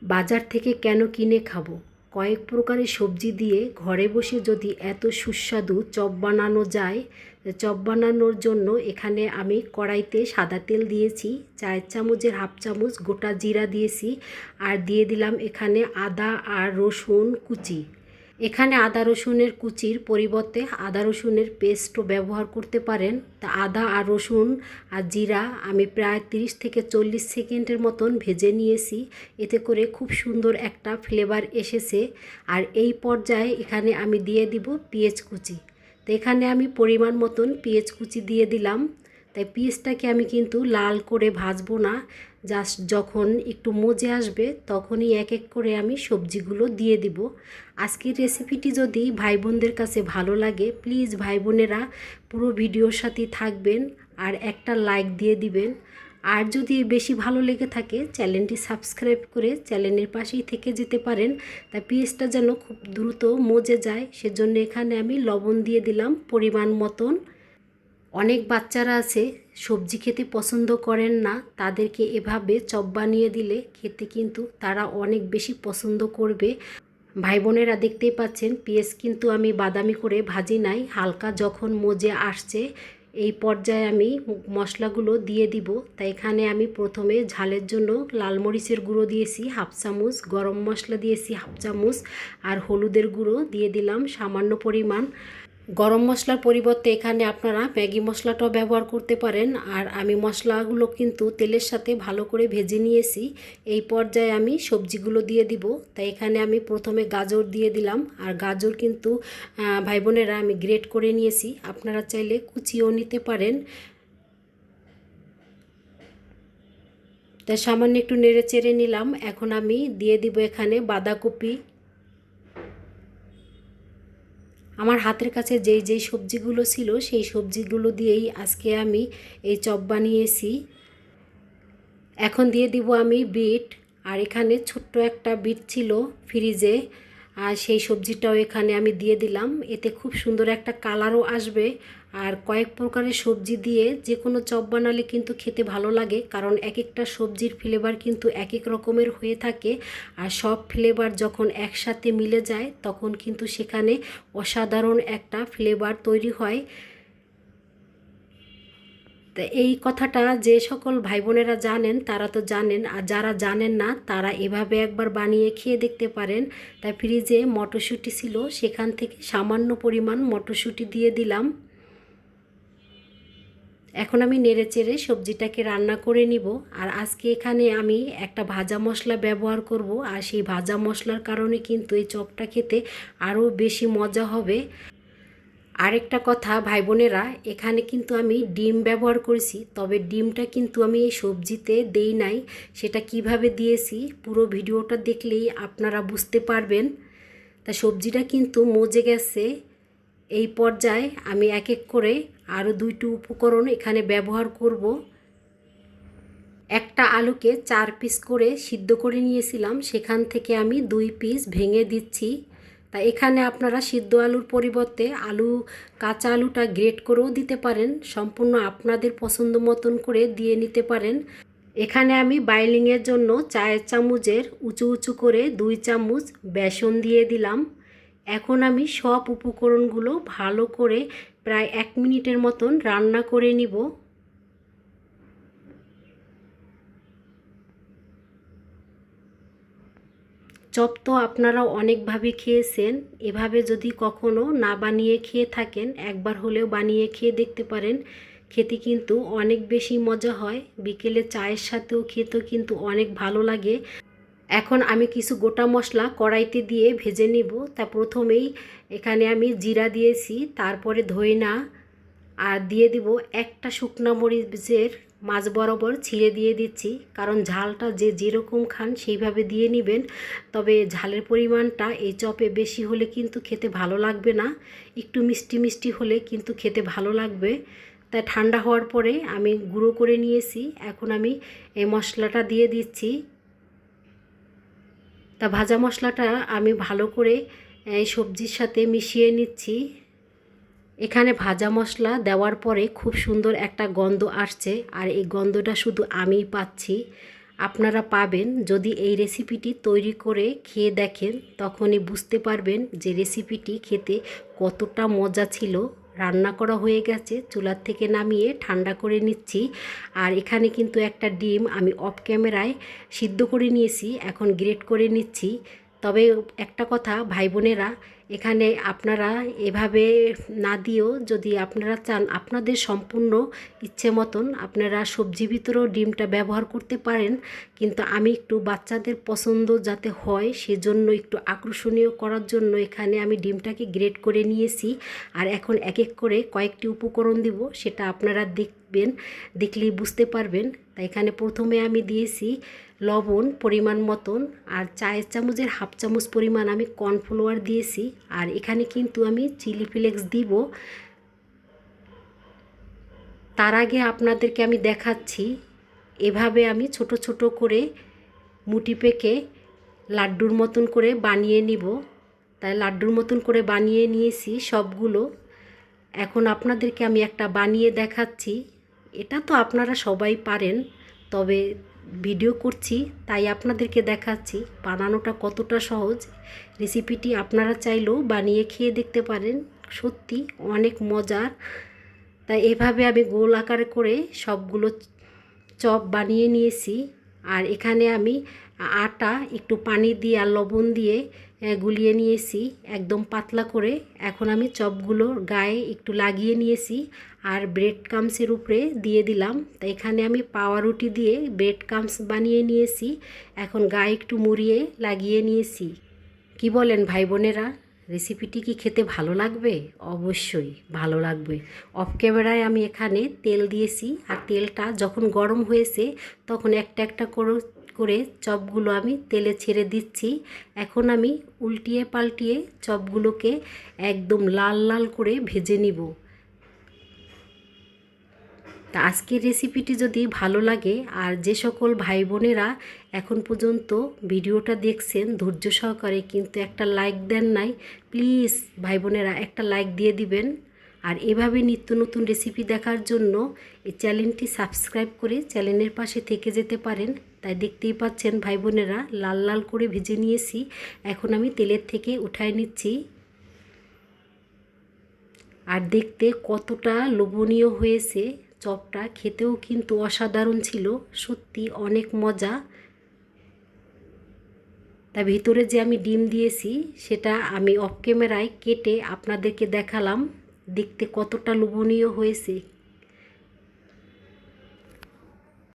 বাজার থেকে কেন কিনে খাবো? কয়েক প্রকারের সবজি দিয়ে ঘরে বসে যদি এত সুস্বাদু চপ বানানো যায়, চপ বানানোর জন্য এখানে আমি কড়াইতে সাদা তেল দিয়েছি, চায়ের চামচের হাফ চামচ গোটা জিরা দিয়েছি, আর দিয়ে দিলাম এখানে আদা আর রসুন কুচি। এখানে আদা রসুনের কুচির পরিবর্তে আদা রসুনের পেস্টও ব্যবহার করতে পারেন। তা আদা আর রসুন আর জিরা আমি প্রায় 30 থেকে 40 সেকেন্ডের মতন ভেজে নিয়েছি। এতে করে খুব সুন্দর একটা ফ্লেভার এসেছে। আর এই পর্যায়ে এখানে আমি দিয়ে দিব পেঁয়াজ কুচি। তো এখানে আমি পরিমাণ মতন পেঁয়াজ কুচি দিয়ে দিলাম। তাই পেঁয়াজটাকে আমি কিন্তু লাল করে ভাজবো না, জাস্ট যখন একটু মজে আসবে তখনই এক এক করে আমি সবজিগুলো দিয়ে দিব। আজকের রেসিপিটি যদি ভাই বোনদের কাছে ভালো লাগে, প্লিজ ভাই বোনেরা পুরো ভিডিওর সাথে থাকবেন আর একটা লাইক দিয়ে দিবেন। আর যদি বেশি ভালো লেগে থাকে চ্যানেলটি সাবস্ক্রাইব করে চ্যানেলের পাশেই থেকে যেতে পারেন। তাই পেঁয়াজটা যেন খুব দ্রুত মজে যায়, সেজন্য এখানে আমি লবণ দিয়ে দিলাম পরিমাণ মতন। অনেক বাচ্চারা আছে সবজি খেতে পছন্দ করেন না, তাদেরকে এভাবে চপ বানিয়ে দিলে খেতে কিন্তু তারা অনেক বেশি পছন্দ করবে। ভাই বোনেরা দেখতেই পাচ্ছেন পেঁয়াজ কিন্তু আমি বাদামি করে ভাজি নাই, হালকা যখন মজে আসছে এই পর্যায়ে আমি মশলাগুলো দিয়ে দিব। তাই এখানে আমি প্রথমে ঝালের জন্য লাল মরিচের গুঁড়ো দিয়েছি হাফ চামচ, গরম মশলা দিয়েছি হাফ চামচ, আর হলুদের গুঁড়ো দিয়ে দিলাম সামান্য পরিমাণ। গরম মশলার পরিবর্তে এখানে আপনারা ম্যাগি মশলাটাও ব্যবহার করতে পারেন। আর আমি মশলাগুলো কিন্তু তেলের সাথে ভালো করে ভেজে নিয়েছি। এই পর্যায়ে আমি সবজিগুলো দিয়ে দিব। তাই এখানে আমি প্রথমে গাজর দিয়ে দিলাম, আর গাজর কিন্তু ভাই বোনেরা আমি গ্রেট করে নিয়েছি, আপনারা চাইলে কুচিও নিতে পারেন। তাই সামান্য একটু নেড়ে চেড়ে নিলাম। এখন আমি দিয়ে দিব এখানে বাঁধাকপি। আমার হাতের কাছে যেই সবজিগুলো ছিল সেই সবজিগুলো দিয়েই আজকে আমি এই চপ বানিয়েছি। এখন দিয়ে দিব আমি বিট, আর এখানে ছোট্ট একটা বিট ছিল ফ্রিজে, আর সেই সবজিটাও এখানে আমি দিয়ে দিলাম। এতে খুব সুন্দর একটা কালারও আসবে। আর কয়েক প্রকারের সবজি দিয়ে যে কোনো চপ বানালে কিন্তু খেতে ভালো লাগে, কারণ এক একটা সবজির ফ্লেভার কিন্তু এক এক রকমের হয়ে থাকে। আর সব ফ্লেভার যখন একসাথে মিলে যায় তখন কিন্তু সেখানে অসাধারণ একটা ফ্লেভার তৈরি হয়। তো এই কথাটা যে সকল ভাই বোনেরা জানেন তারা তো জানেন, আর যারা জানেন না তারা এভাবে একবার বানিয়ে খেয়ে দেখতে পারেন। তাই ফ্রিজে মটরশুঁটি ছিল, সেখান থেকে সামান্য পরিমাণ মটরশুঁটি দিয়ে দিলাম। এখন আমি নেড়েচেড়ে সবজিটাকে রান্না করে নিব। আর আজকে এখানে আমি একটা ভাজা মশলা ব্যবহার করব, আর সেই ভাজা মশলার কারণে কিন্তু এই চপটা খেতে আরও বেশি মজা হবে। আরেকটা কথা ভাই বোনেরা, এখানে কিন্তু আমি ডিম ব্যবহার করেছি, তবে ডিমটা কিন্তু আমি এই সবজিতে দেই নাই। সেটা কিভাবে দিয়েছি পুরো ভিডিওটা দেখলেই আপনারা বুঝতে পারবেন। তা সবজিটা কিন্তু মজে গেছে। এই পর্যায়ে আমি এক এক করে আরও 2টি উপকরণ এখানে ব্যবহার করব। একটা আলুকে 4 পিস করে সিদ্ধ করে নিয়েছিলাম, সেখান থেকে আমি 2 পিস ভেঙে দিচ্ছি। তা এখানে আপনারা সিদ্ধ আলুর পরিবর্তে কাঁচা আলুটা গ্রেট করেও দিতে পারেন, সম্পূর্ণ আপনাদের পছন্দ মতন করে দিয়ে নিতে পারেন। এখানে আমি বাইলিংয়ের জন্য চায়ের চামচের উঁচু উঁচু করে 2 চামচ বেসন দিয়ে দিলাম। এখন আমি সব উপকরণগুলো ভালো করে প্রায় 1 মিনিটের মতন রান্না করে নিব। চপ তো আপনারা অনেকভাবে খেয়েছেন, এভাবে যদি কখনো না বানিয়ে খেয়ে থাকেন একবার হলেও বানিয়ে খেয়ে দেখতে পারেন। খেতে কিন্তু অনেক বেশি মজা হয়, বিকেলে চায়ের সাথেও খেতেও কিন্তু অনেক ভালো লাগে। এখন আমি কিছু গোটা মশলা কড়াইতে দিয়ে ভেজে নিব। তা প্রথমেই এখানে আমি জিরা দিয়েছি, তারপরে ধইনা, আর দিয়ে দিব একটা শুকনা মরিচের মাঝ বরাবর ছিঁড়ে দিয়ে দিচ্ছি, কারণ ঝালটা যে যেরকম খান সেইভাবে দিয়ে নেবেন। তবে ঝালের পরিমাণটা এই চপে বেশি হলে কিন্তু খেতে ভালো লাগবে না, একটু মিষ্টি মিষ্টি হলে কিন্তু খেতে ভালো লাগবে। তাই ঠান্ডা হওয়ার পরে আমি গুঁড়ো করে নিয়েছি, এখন আমি এই মশলাটা দিয়ে দিচ্ছি। তা ভাজা মশলাটা আমি ভালো করে এই সবজির সাথে মিশিয়ে নিচ্ছি। এখানে ভাজা মশলা দেওয়ার পরে খুব সুন্দর একটা গন্ধ আসছে, আর এই গন্ধটা শুধু আমিই পাচ্ছি। আপনারা পাবেন। যদি এই রেসিপিটি তৈরি করে খেয়ে দেখেন তখনই বুঝতে পারবেন যে রেসিপিটি খেতে কতটা মজা ছিল। রান্না করা হয়ে গেছে, চুলার থেকে নামিয়ে ঠান্ডা করে নিচ্ছি। আর এখানে কিন্তু একটা ডিম আমি অফ ক্যামেরায় সিদ্ধ করে নিয়েছি, এখন গ্রেট করে নিচ্ছি। তবে একটা কথা ভাই বোনেরা, এখানে আপনারা এভাবে না দিয়েও যদি আপনারা চান আপনাদের সম্পূর্ণ ইচ্ছে মতন আপনারা সবজি ভিতরেও ডিমটা ব্যবহার করতে পারেন। কিন্তু আমি একটু বাচ্চাদের পছন্দ যাতে হয় সেজন্য একটু আকর্ষণীয় করার জন্য এখানে আমি ডিমটাকে গ্রেট করে নিয়েছি। আর এখন এক এক করে কয়েকটি উপকরণ দিব, সেটা আপনারা দেখবেন, দেখলেই বুঝতে পারবেন। তাই এখানে প্রথমে আমি দিয়েছি লবণ পরিমাণ মতন, আর চায়ের চামচের হাফ চামচ পরিমাণ আমি কর্নফ্লাওয়ার দিয়েছি। আর এখানে কিন্তু আমি চিলি ফ্লেক্স দিব। তার আগে আপনাদেরকে আমি দেখাচ্ছি এভাবে আমি ছোট ছোট করে মুঠি পেকে লাড্ডুর মতন করে বানিয়ে নিব। তাই লাড্ডুর মতন করে বানিয়ে নিয়েছি সবগুলো। এখন আপনাদেরকে আমি একটা বানিয়ে দেখাচ্ছি। এটা তো আপনারা সবাই পারেন, তবে ভিডিও করছি তাই আপনাদেরকে দেখাচ্ছি বানানোটা কতটা সহজ। রেসিপিটি আপনারা চাইলেও বানিয়ে খেয়ে দেখতে পারেন, সত্যি অনেক মজার। তাই এভাবে আমি গোল আকারে করে সবগুলো চপ বানিয়ে নিয়েছি। আর এখানে আমি আটা একটু পানি দিয়ে আর লবণ দিয়ে গুলিয়ে নিয়েছি একদম পাতলা করে। এখন আমি চপগুলোর গায়ে একটু লাগিয়ে নিয়েছি আর ব্রেড ক্রাম্বসের উপরে দিয়ে দিলাম। তাই এখানে আমি পাউরুটি দিয়ে ব্রেড ক্রাম্বস বানিয়ে নিয়েছি, এখন গায়ে একটু মুড়িয়ে লাগিয়ে নিয়েছি। কি বলেন ভাই বোনেরা, রেসিপিটি কি খেতে ভালো লাগবে? অবশ্যই ভালো লাগবে। অফ ক্যামেরায় আমি এখানে তেল দিয়েছি, আর তেলটা যখন গরম হয়েছে তখন একটা একটা করে চপগুলো আমি তেলে ছেড়ে দিচ্ছি। এখন আমি উল্টিয়ে পাল্টিয়ে চপগুলোকে একদম লাল লাল করে ভেজে নিব। তা আজকের রেসিপিটি যদি ভালো লাগে, আর যে সকল ভাই বোনেরা এখন পর্যন্ত ভিডিওটা দেখছেন ধৈর্য সহকারে কিন্তু একটা লাইক দেন নাই, প্লিজ ভাই বোনেরা একটা লাইক দিয়ে দিবেন। আর এভাবে নিত্য নতুন রেসিপি দেখার জন্য এই চ্যানেলটি সাবস্ক্রাইব করে চ্যানেলের পাশে থেকে যেতে পারেন। তাই দেখতেই পাচ্ছেন ভাই বোনেরা লাল লাল করে ভেজে নিয়েছি, এখন আমি তেলের থেকে উঠায় নিচ্ছি। আর দেখতে কতটা লোভনীয় হয়েছে, চপটা খেতেও কিন্তু অসাধারণ ছিল, সত্যি অনেক মজা। তা ভিতরে যে আমি ডিম দিয়েছি সেটা আমি অফ ক্যামেরায় কেটে আপনাদেরকে দেখালাম, দেখতে কতটা লোভনীয় হয়েছে।